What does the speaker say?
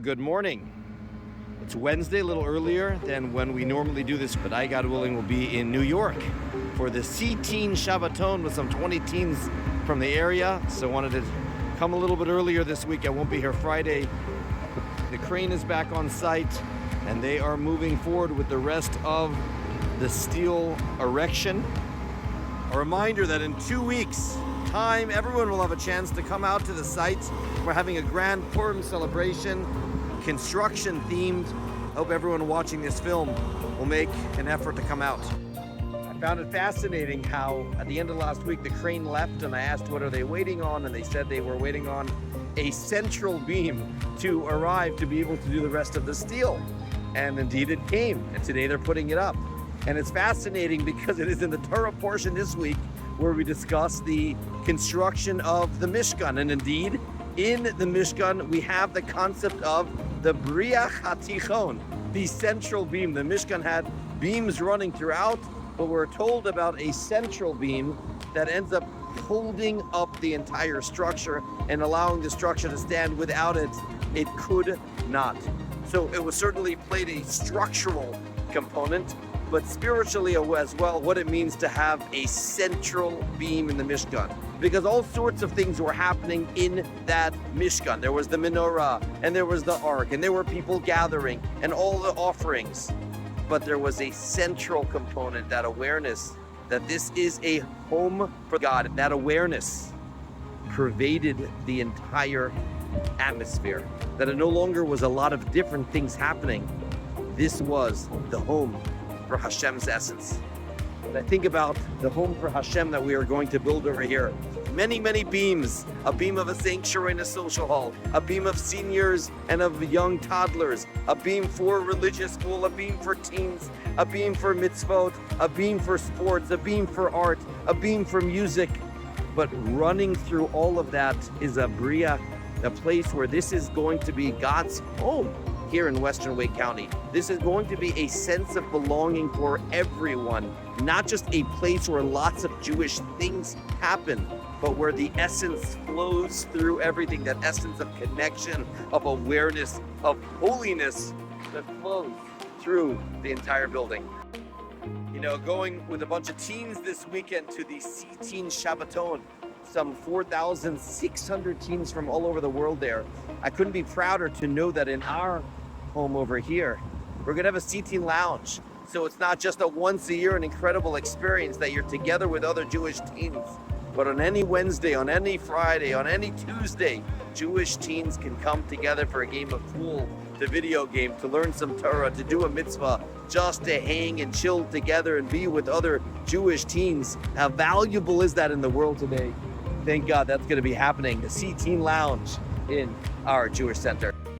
Good morning. It's Wednesday, a little earlier than when we normally do this, but I, God willing, will be in New York for the Shabaton with some 20 teens from the area. So I wanted to come a little bit earlier this week. I won't be here Friday. The crane is back on site and they are moving forward with the rest of the steel erection. A reminder that in 2 weeks' time, everyone will have a chance to come out to the site. We're having a grand Purim celebration, construction themed. Hope everyone watching this film will make an effort to come out. I found it fascinating how at the end of last week the crane left and I asked what are they waiting on, and they said they were waiting on a central beam to arrive to be able to do the rest of the steel. And indeed it came, and today they're putting it up. And it's fascinating because it is in the Torah portion this week where we discuss the construction of the Mishkan. And indeed, in the Mishkan, we have the concept of the Briach HaTichon, the central beam. The Mishkan had beams running throughout, but we're told about a central beam that ends up holding up the entire structure and allowing the structure to stand. Without it, it could not. So it was certainly played a structural component, but spiritually as well, what it means to have a central beam in the Mishkan. Because all sorts of things were happening in that Mishkan. There was the menorah, and there was the ark, and there were people gathering, and all the offerings. But there was a central component, that awareness that this is a home for God. That awareness pervaded the entire atmosphere. That it no longer was a lot of different things happening. This was the home for Hashem's essence. When I think about the home for Hashem that we are going to build over here, many, many beams, a beam of a sanctuary and a social hall, a beam of seniors and of young toddlers, a beam for religious school, a beam for teens, a beam for mitzvot, a beam for sports, a beam for art, a beam for music. But running through all of that is a bria, a place where this is going to be God's home. Here in Western Wake County. This is going to be a sense of belonging for everyone, not just a place where lots of Jewish things happen, but where the essence flows through everything, that essence of connection, of awareness, of holiness that flows through the entire building. You know, going with a bunch of teens this weekend to the Shabaton, some 4,600 teens from all over the world there. I couldn't be prouder to know that in our home over here, we're gonna have a seating lounge. So it's not just a once a year an incredible experience that you're together with other Jewish teens, but on any Wednesday, on any Friday, on any Tuesday, Jewish teens can come together for a game of pool, to video game, to learn some Torah, to do a mitzvah, just to hang and chill together and be with other Jewish teens. How valuable is that in the world today? Thank God that's gonna be happening, the C-Teen Lounge in our Jewish Center.